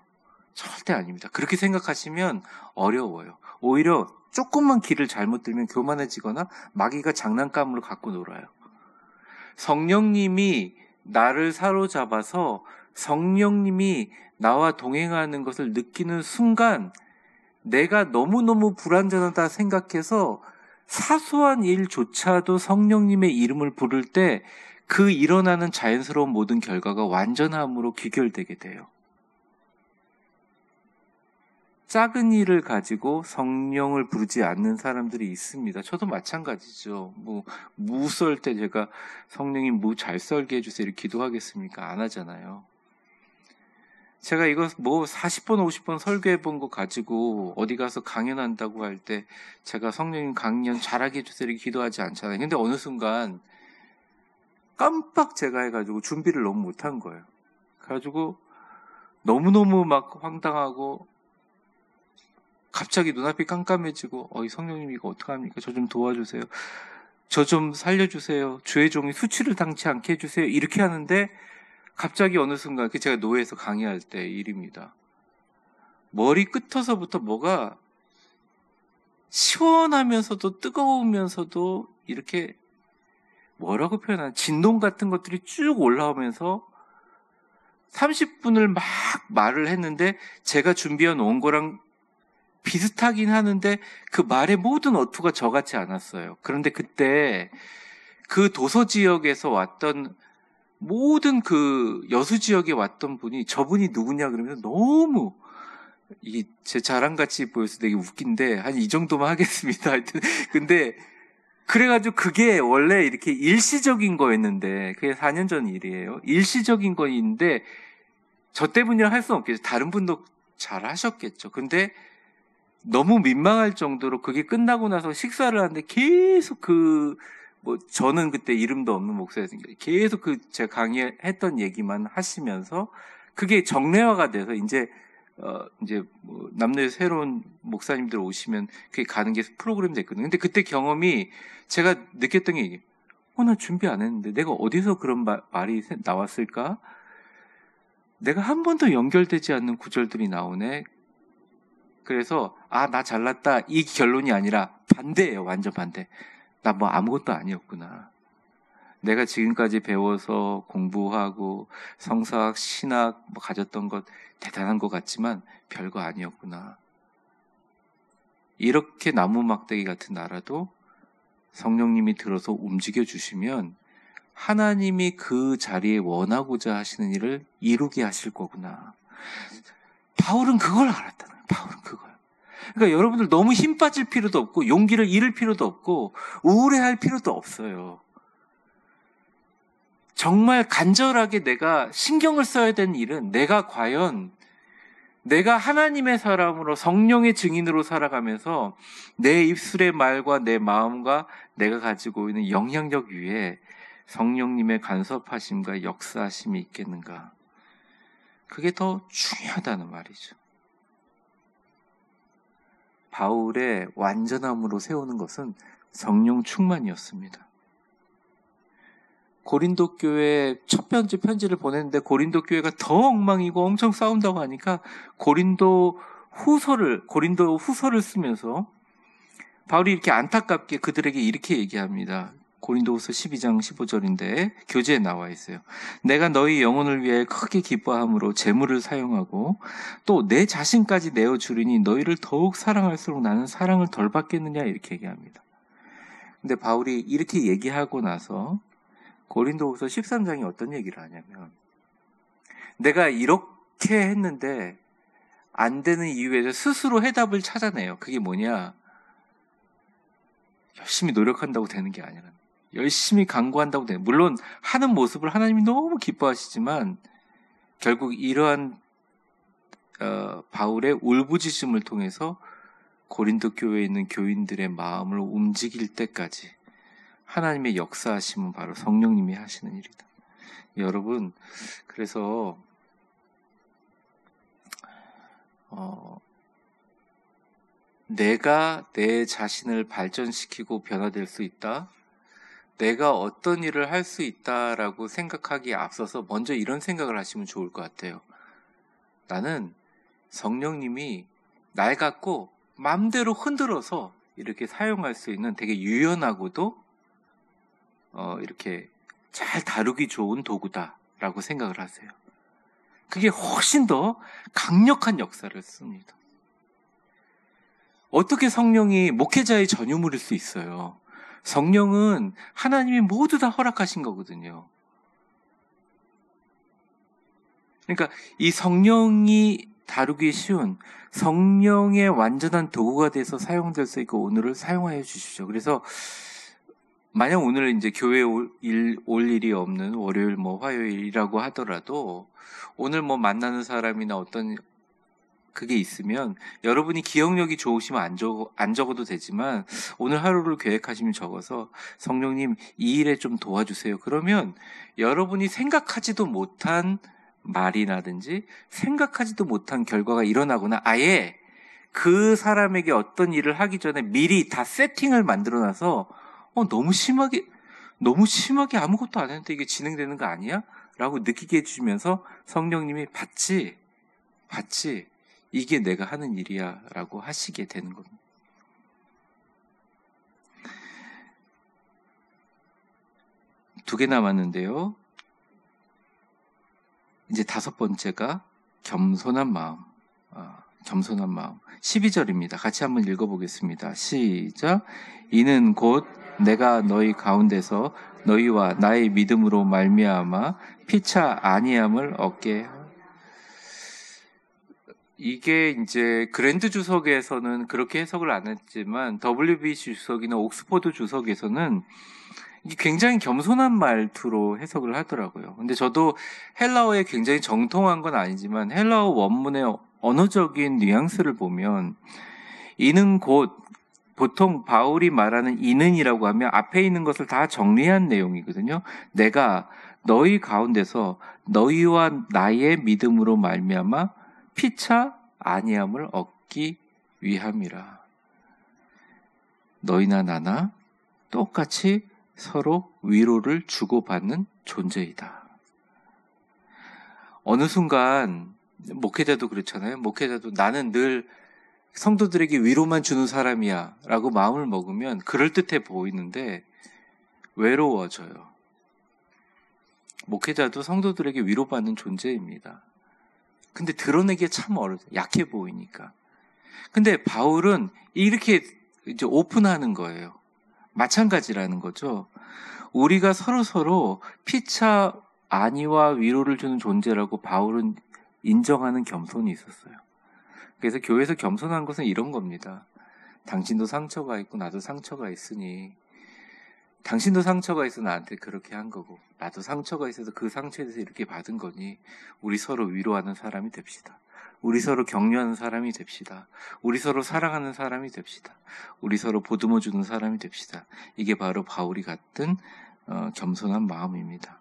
절대 아닙니다. 그렇게 생각하시면 어려워요. 오히려 조금만 길을 잘못 들면 교만해지거나 마귀가 장난감으로 갖고 놀아요. 성령님이 나를 사로잡아서 성령님이 나와 동행하는 것을 느끼는 순간 내가 너무너무 불완전하다 생각해서 사소한 일조차도 성령님의 이름을 부를 때 그 일어나는 자연스러운 모든 결과가 완전함으로 귀결되게 돼요. 작은 일을 가지고 성령을 부르지 않는 사람들이 있습니다. 저도 마찬가지죠. 무 썰 때 제가 성령님 무 잘 썰게 해주세요 이렇게 기도하겠습니까? 안 하잖아요. 제가 이거 40번 50번 설교해 본 거 가지고 어디 가서 강연한다고 할 때 제가 성령님 강연 잘하게 해주세요 이렇게 기도하지 않잖아요. 근데 어느 순간 깜빡 제가 해가지고 준비를 너무 못한 거예요. 그래가지고 너무너무 막 황당하고 갑자기 눈앞이 깜깜해지고 이 성령님 이거 어떡합니까? 저 좀 도와주세요. 저 좀 살려주세요. 주의 종이 수치를 당치 않게 해주세요. 이렇게 하는데 갑자기 어느 순간 제가 노회에서 강의할 때 일입니다. 머리 끝에서부터 뭐가 시원하면서도 뜨거우면서도 이렇게 뭐라고 표현하나 진동 같은 것들이 쭉 올라오면서 30분을 막 말을 했는데 제가 준비해 놓은 거랑 비슷하긴 하는데 그 말의 모든 어투가 저같지 않았어요. 그런데 그때 그 도서 지역에서 왔던 모든 그 여수 지역에 왔던 분이 저분이 누구냐 그러면 너무 이게 제 자랑같이 보여서 되게 웃긴데 한 이 정도만 하겠습니다. 하여튼 근데 그래가지고 그게 원래 이렇게 일시적인 거였는데 그게 4년 전 일이에요. 일시적인 거였는데 저 때문이라 할 수는 없겠죠. 다른 분도 잘 하셨겠죠. 근데 너무 민망할 정도로 그게 끝나고 나서 식사를 하는데 계속 저는 그때 이름도 없는 목사였으니까 계속 제가 강의했던 얘기만 하시면서 그게 정례화가 돼서 이제 남녀 새로운 목사님들 오시면 그게 가는 게 프로그램 됐거든요. 근데 그때 경험이 제가 느꼈던 게 나 준비 안 했는데 내가 어디서 그런 말이 나왔을까? 내가 한 번도 연결되지 않는 구절들이 나오네. 그래서 나 잘났다 이 결론이 아니라 반대예요. 완전 반대. 나 아무것도 아니었구나. 내가 지금까지 배워서 공부하고 성사학, 신학 가졌던 것 대단한 것 같지만 별거 아니었구나. 이렇게 나무 막대기 같은 나라도 성령님이 들어서 움직여 주시면 하나님이 그 자리에 원하고자 하시는 일을 이루게 하실 거구나. 바울은 그걸 알았다는 거예요. 바울은 그걸. 그러니까 여러분들 너무 힘 빠질 필요도 없고 용기를 잃을 필요도 없고 우울해할 필요도 없어요. 정말 간절하게 내가 신경을 써야 되는 일은 내가 과연 내가 하나님의 사람으로 성령의 증인으로 살아가면서 내 입술의 말과 내 마음과 내가 가지고 있는 영향력 위에 성령님의 간섭하심과 역사하심이 있겠는가. 그게 더 중요하다는 말이죠. 바울의 완전함으로 세우는 것은 성령 충만이었습니다. 고린도 교회 첫 번째 편지를 보냈는데 고린도 교회가 더 엉망이고 엄청 싸운다고 하니까 고린도 후서를 쓰면서 바울이 이렇게 안타깝게 그들에게 이렇게 얘기합니다. 고린도후서 12장 15절인데 교재에 나와 있어요. 내가 너희 영혼을 위해 크게 기뻐함으로 재물을 사용하고 또 내 자신까지 내어주리니 너희를 더욱 사랑할수록 나는 사랑을 덜 받겠느냐 이렇게 얘기합니다. 근데 바울이 이렇게 얘기하고 나서 고린도후서 13장이 어떤 얘기를 하냐면 내가 이렇게 했는데 안 되는 이유에 대해서 스스로 해답을 찾아내요. 그게 뭐냐? 열심히 노력한다고 되는 게 아니라 열심히 강구한다고 되는. 물론 하는 모습을 하나님이 너무 기뻐하시지만 결국 이러한 바울의 울부짖음을 통해서 고린도 교회에 있는 교인들의 마음을 움직일 때까지 하나님의 역사하심은 바로 성령님이 하시는 일이다. 여러분, 그래서 내가 내 자신을 발전시키고 변화될 수 있다. 내가 어떤 일을 할 수 있다라고 생각하기에 앞서서 먼저 이런 생각을 하시면 좋을 것 같아요. 나는 성령님이 날 갖고 마음대로 흔들어서 이렇게 사용할 수 있는 되게 유연하고도 이렇게 잘 다루기 좋은 도구다라고 생각을 하세요. 그게 훨씬 더 강력한 역사를 씁니다. 어떻게 성령이 목회자의 전유물일 수 있어요? 성령은 하나님이 모두 다 허락하신 거거든요. 그러니까 이 성령이 다루기 쉬운 성령의 완전한 도구가 돼서 사용될 수 있고 오늘을 사용하여 주십시오. 그래서 만약 오늘 이제 교회에 올 일이 없는 월요일 화요일이라고 하더라도 오늘 만나는 사람이나 어떤 그게 있으면 여러분이 기억력이 좋으시면 안 적어도 되지만 오늘 하루를 계획하시면 적어서 성령님 이 일에 좀 도와주세요. 그러면 여러분이 생각하지도 못한 말이라든지 생각하지도 못한 결과가 일어나거나 아예 그 사람에게 어떤 일을 하기 전에 미리 다 세팅을 만들어놔서 너무 심하게 아무것도 안 했는데 이게 진행되는 거 아니야? 라고 느끼게 해주시면서 성령님이 봤지 이게 내가 하는 일이야 라고 하시게 되는 겁니다. 두 개 남았는데요. 이제 다섯 번째가 겸손한 마음. 겸손한 마음. 12절입니다. 같이 한번 읽어보겠습니다. 시작. 이는 곧 내가 너희 가운데서 너희와 나의 믿음으로 말미암아 피차 아니함을 얻게. 이게 이제 그랜드 주석에서는 그렇게 해석을 안 했지만 WBC 주석이나 옥스퍼드 주석에서는 이게 굉장히 겸손한 말투로 해석을 하더라고요. 근데 저도 헬라어에 굉장히 정통한 건 아니지만 헬라어 원문의 언어적인 뉘앙스를 보면 이는 곧 보통 바울이 말하는 이는이라고 하면 앞에 있는 것을 다 정리한 내용이거든요. 내가 너희 가운데서 너희와 나의 믿음으로 말미암아 피차 아니함을 얻기 위함이라. 너희나 나나 똑같이 서로 위로를 주고받는 존재이다. 어느 순간 목회자도 그렇잖아요. 목회자도 나는 늘 성도들에게 위로만 주는 사람이야 라고 마음을 먹으면 그럴듯해 보이는데 외로워져요. 목회자도 성도들에게 위로받는 존재입니다. 근데 드러내기가 참 어려워요. 약해 보이니까. 근데 바울은 이렇게 이제 오픈하는 거예요. 마찬가지라는 거죠. 우리가 서로 피차 안위와 위로를 주는 존재라고 바울은 인정하는 겸손이 있었어요. 그래서 교회에서 겸손한 것은 이런 겁니다. 당신도 상처가 있고 나도 상처가 있으니 당신도 상처가 있어 나한테 그렇게 한 거고 나도 상처가 있어서 그 상처에 대해서 이렇게 받은 거니 우리 서로 위로하는 사람이 됩시다. 우리 서로 격려하는 사람이 됩시다. 우리 서로 사랑하는 사람이 됩시다. 우리 서로 보듬어주는 사람이 됩시다. 이게 바로 바울이 갖던 겸손한 마음입니다.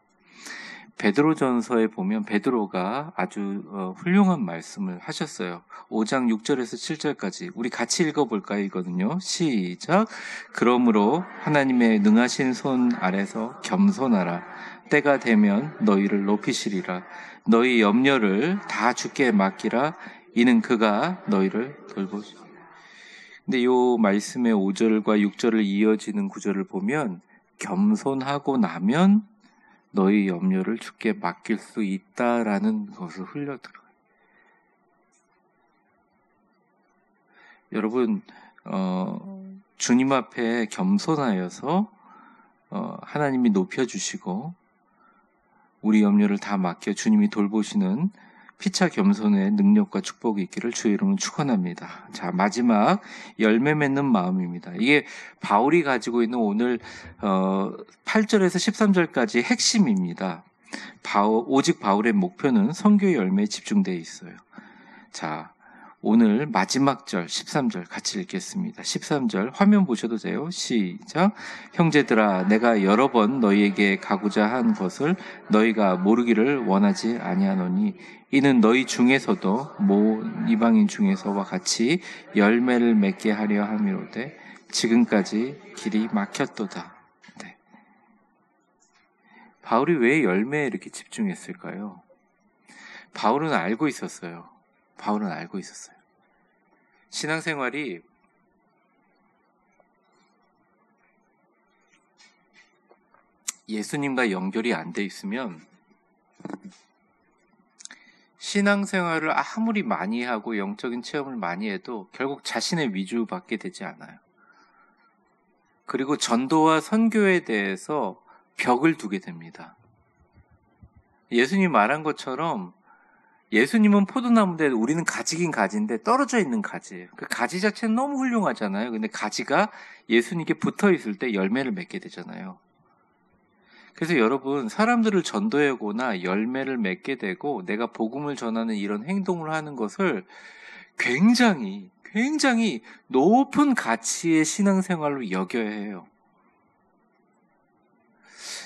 베드로전서에 보면 베드로가 아주 훌륭한 말씀을 하셨어요. 5장 6절에서 7절까지 우리 같이 읽어볼까요? 이거든요. 시작. 그러므로 하나님의 능하신 손 아래서 겸손하라. 때가 되면 너희를 높이시리라. 너희 염려를 다 주께 맡기라. 이는 그가 너희를 돌보시리라. 근데 이 말씀의 5절과 6절을 이어지는 구절을 보면 겸손하고 나면 너희 염려를 주께 맡길 수 있다라는 것을 흘려들어요. 여러분, 주님 앞에 겸손하여서 하나님이 높여주시고 우리 염려를 다 맡겨 주님이 돌보시는 피차 겸손의 능력과 축복이 있기를 주의 이름으로 축원합니다. 자, 마지막 열매 맺는 마음입니다. 이게 바울이 가지고 있는 오늘 8절에서 13절까지 핵심입니다. 오직 바울의 목표는 선교의 열매에 집중되어 있어요. 자, 오늘 마지막 절 13절 같이 읽겠습니다. 13절 화면 보셔도 돼요. 시작. 형제들아 내가 여러 번 너희에게 가고자 한 것을 너희가 모르기를 원하지 아니하노니 이는 너희 중에서도 모든 이방인 중에서와 같이 열매를 맺게 하려 함이로되 지금까지 길이 막혔도다. 네. 바울이 왜 열매에 이렇게 집중했을까요? 바울은 알고 있었어요. 바울은 알고 있었어요. 신앙생활이 예수님과 연결이 안 돼 있으면 신앙생활을 아무리 많이 하고 영적인 체험을 많이 해도 결국 자신의 위주받게 되지 않아요. 그리고 전도와 선교에 대해서 벽을 두게 됩니다. 예수님 말한 것처럼 예수님은 포도나무인데 우리는 가지긴 가지인데 떨어져 있는 가지예요. 그 가지 자체는 너무 훌륭하잖아요. 근데 가지가 예수님께 붙어 있을 때 열매를 맺게 되잖아요. 그래서 여러분, 사람들을 전도하거나 열매를 맺게 되고 내가 복음을 전하는 이런 행동을 하는 것을 굉장히 높은 가치의 신앙생활로 여겨야 해요.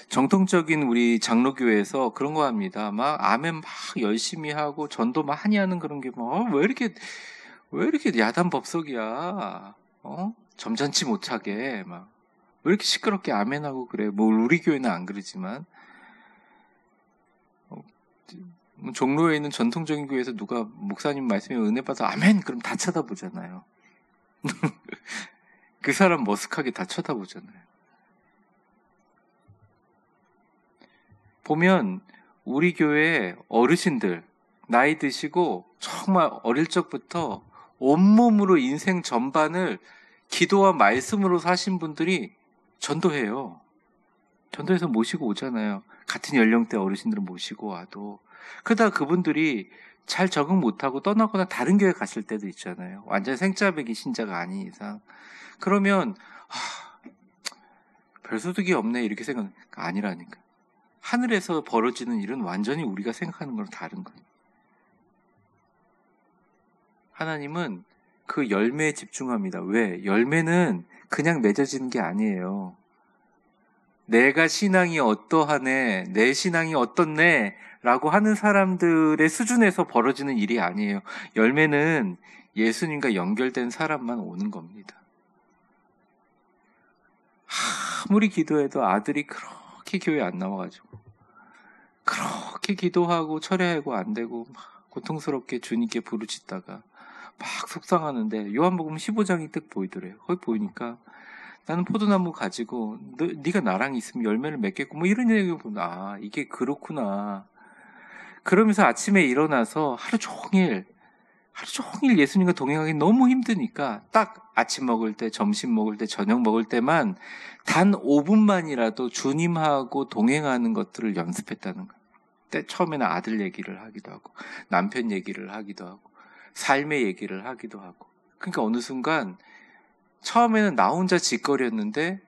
정통적인 우리 장로교회에서 그런 거 합니다. 막 아멘 막 열심히 하고 전도 많이 하는 그런 게 막 왜 이렇게 야단 법석이야? 점잖지 못하게 막 왜 이렇게 시끄럽게 아멘하고 그래? 뭐 우리 교회는 안 그러지만 종로에 있는 전통적인 교회에서 누가 목사님 말씀에 은혜 받아서 아멘 그럼 다 쳐다보잖아요. 그 사람 머쓱하게 다 쳐다보잖아요. 보면 우리 교회 어르신들 나이 드시고 정말 어릴 적부터 온몸으로 인생 전반을 기도와 말씀으로 사신 분들이 전도해요. 전도해서 모시고 오잖아요. 같은 연령대 어르신들을 모시고 와도. 그러다가 그분들이 잘 적응 못하고 떠나거나 다른 교회 갔을 때도 있잖아요. 완전 생짜배기 신자가 아닌 이상. 그러면 별소득이 없네 이렇게 생각하는 아니라니까. 하늘에서 벌어지는 일은 완전히 우리가 생각하는 거랑 다른 거예요. 하나님은 그 열매에 집중합니다. 왜? 열매는 그냥 맺어지는 게 아니에요. 내가 신앙이 어떠하네, 내 신앙이 어떻네 라고 하는 사람들의 수준에서 벌어지는 일이 아니에요. 열매는 예수님과 연결된 사람만 오는 겁니다. 아무리 기도해도 아들이 그렇게 교회 안 나와가지고 그렇게 기도하고 철회하고 안 되고 막 고통스럽게 주님께 부르짖다가 막 속상하는데 요한복음 15장이 딱 보이더래요. 거기 보이니까 나는 포도나무 가지고 네가 나랑 있으면 열매를 맺겠고 뭐 이런 얘기 보면 이게 그렇구나. 그러면서 아침에 일어나서 하루 종일 예수님과 동행하기 너무 힘드니까 딱 아침 먹을 때, 점심 먹을 때, 저녁 먹을 때만 단 5분만이라도 주님하고 동행하는 것들을 연습했다는 거예요. 그때 처음에는 아들 얘기를 하기도 하고 남편 얘기를 하기도 하고 삶의 얘기를 하기도 하고 그러니까 어느 순간 처음에는 나 혼자 짓거렸는데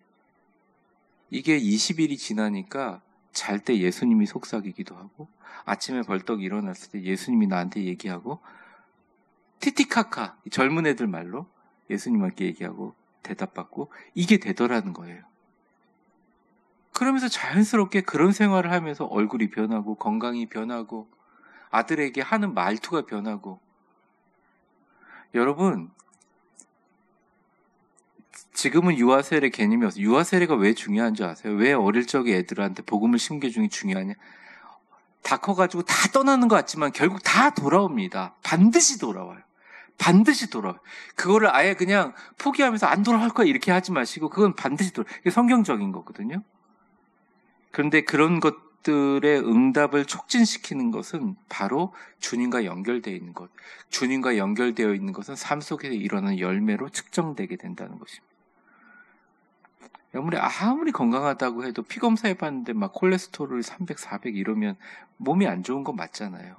이게 20일이 지나니까 잘 때 예수님이 속삭이기도 하고 아침에 벌떡 일어났을 때 예수님이 나한테 얘기하고 티티카카 젊은 애들 말로 예수님한테 얘기하고 대답받고 이게 되더라는 거예요. 그러면서 자연스럽게 그런 생활을 하면서 얼굴이 변하고 건강이 변하고 아들에게 하는 말투가 변하고 여러분 지금은 유아세례 개념이 없어요. 유아세례가 왜 중요한 줄 아세요? 왜 어릴 적에 애들한테 복음을 심겨주는 게 중요하냐? 다 커가지고 다 떠나는 것 같지만 결국 다 돌아옵니다. 반드시 돌아와요. 반드시 돌아와요. 그거를 아예 그냥 포기하면서 안 돌아올 거야 이렇게 하지 마시고 그건 반드시 돌아와요. 이게 성경적인 거거든요. 그런데 그런 것들의 응답을 촉진시키는 것은 바로 주님과 연결되어 있는 것. 주님과 연결되어 있는 것은 삶 속에서 일어나는 열매로 측정되게 된다는 것입니다. 여러분이 아무리 건강하다고 해도 피검사 해봤는데 막 콜레스테롤 300, 400 이러면 몸이 안 좋은 거 맞잖아요.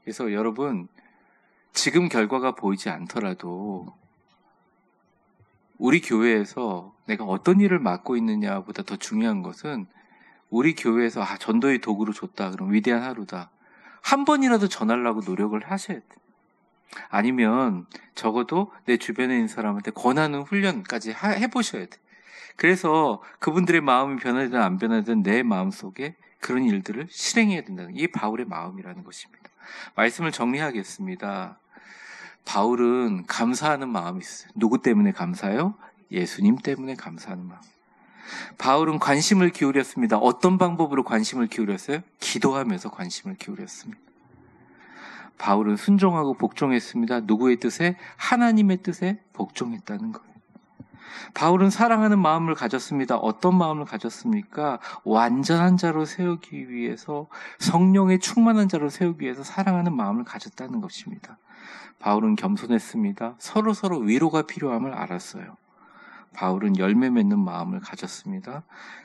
그래서 여러분 지금 결과가 보이지 않더라도 우리 교회에서 내가 어떤 일을 맡고 있느냐보다 더 중요한 것은 우리 교회에서 전도의 도구로 줬다 그럼 위대한 하루다. 한 번이라도 전하려고 노력을 하셔야 돼. 아니면 적어도 내 주변에 있는 사람한테 권하는 훈련까지 해보셔야 돼. 그래서 그분들의 마음이 변하든 안 변하든 내 마음속에 그런 일들을 실행해야 된다는 게 이게 바울의 마음이라는 것입니다. 말씀을 정리하겠습니다. 바울은 감사하는 마음이 있어요. 누구 때문에 감사해요? 예수님 때문에 감사하는 마음. 바울은 관심을 기울였습니다. 어떤 방법으로 관심을 기울였어요? 기도하면서 관심을 기울였습니다. 바울은 순종하고 복종했습니다. 누구의 뜻에? 하나님의 뜻에 복종했다는 거예요. 바울은 사랑하는 마음을 가졌습니다. 어떤 마음을 가졌습니까? 완전한 자로 세우기 위해서, 성령의 충만한 자로 세우기 위해서 사랑하는 마음을 가졌다는 것입니다. 바울은 겸손했습니다. 서로 위로가 필요함을 알았어요. 바울은 열매 맺는 마음을 가졌습니다.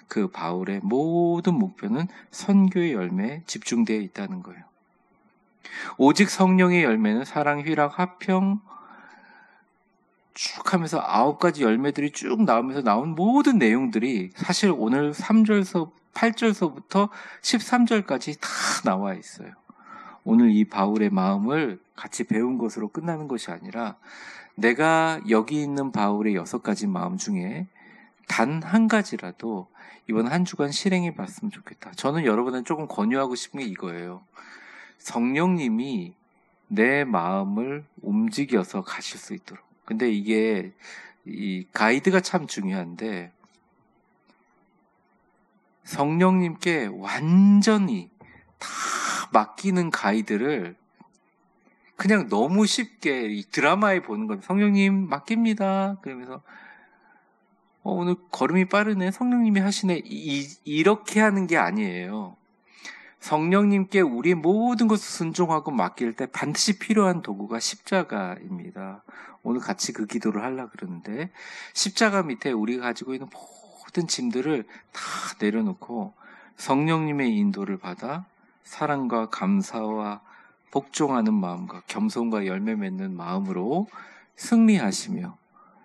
그 바울의 모든 목표는 선교의 열매에 집중되어 있다는 거예요. 오직 성령의 열매는 사랑, 희락, 화평 쭉 하면서 9가지 열매들이 쭉 나오면서 나온 모든 내용들이 사실 오늘 8절서부터 13절까지 다 나와 있어요. 오늘 이 바울의 마음을 같이 배운 것으로 끝나는 것이 아니라 내가 여기 있는 바울의 6가지 마음 중에 단 한 가지라도 이번 한 주간 실행해 봤으면 좋겠다. 저는 여러분한테 조금 권유하고 싶은 게 이거예요. 성령님이 내 마음을 움직여서 가실 수 있도록. 근데 이게 이 가이드가 참 중요한데 성령님께 완전히 다 맡기는 가이드를 그냥 너무 쉽게 이 드라마에 보는 건 성령님 맡깁니다. 그러면서 오늘 걸음이 빠르네. 성령님이 하시네. 이렇게 하는 게 아니에요. 성령님께 우리의 모든 것을 순종하고 맡길 때 반드시 필요한 도구가 십자가입니다. 오늘 같이 그 기도를 하려고 그러는데 십자가 밑에 우리가 가지고 있는 모든 짐들을 다 내려놓고 성령님의 인도를 받아 사랑과 감사와 복종하는 마음과 겸손과 열매 맺는 마음으로 승리하시며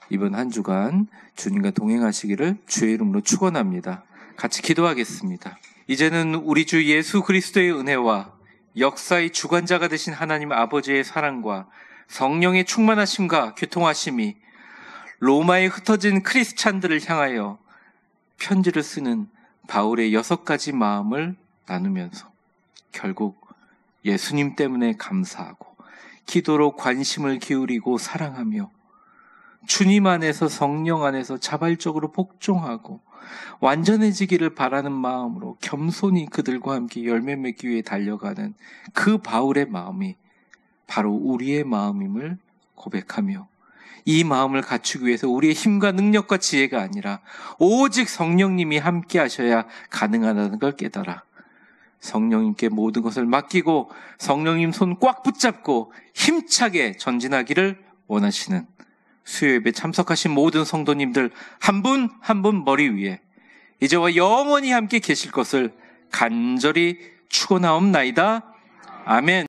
이번 한 주간 주님과 동행하시기를 주의 이름으로 축원합니다. 같이 기도하겠습니다. 이제는 우리 주 예수 그리스도의 은혜와 역사의 주관자가 되신 하나님 아버지의 사랑과 성령의 충만하심과 교통하심이 로마에 흩어진 크리스찬들을 향하여 편지를 쓰는 바울의 6가지 마음을 나누면서 결국 예수님 때문에 감사하고 기도로 관심을 기울이고 사랑하며 주님 안에서 성령 안에서 자발적으로 복종하고 완전해지기를 바라는 마음으로 겸손히 그들과 함께 열매 맺기 위해 달려가는 그 바울의 마음이 바로 우리의 마음임을 고백하며 이 마음을 갖추기 위해서 우리의 힘과 능력과 지혜가 아니라 오직 성령님이 함께 하셔야 가능하다는 걸 깨달아 성령님께 모든 것을 맡기고 성령님 손 꽉 붙잡고 힘차게 전진하기를 원하시는 수요예배 참석하신 모든 성도님들 한 분 한 분 머리 위에 이제와 영원히 함께 계실 것을 간절히 축원하옵나이다. 아멘.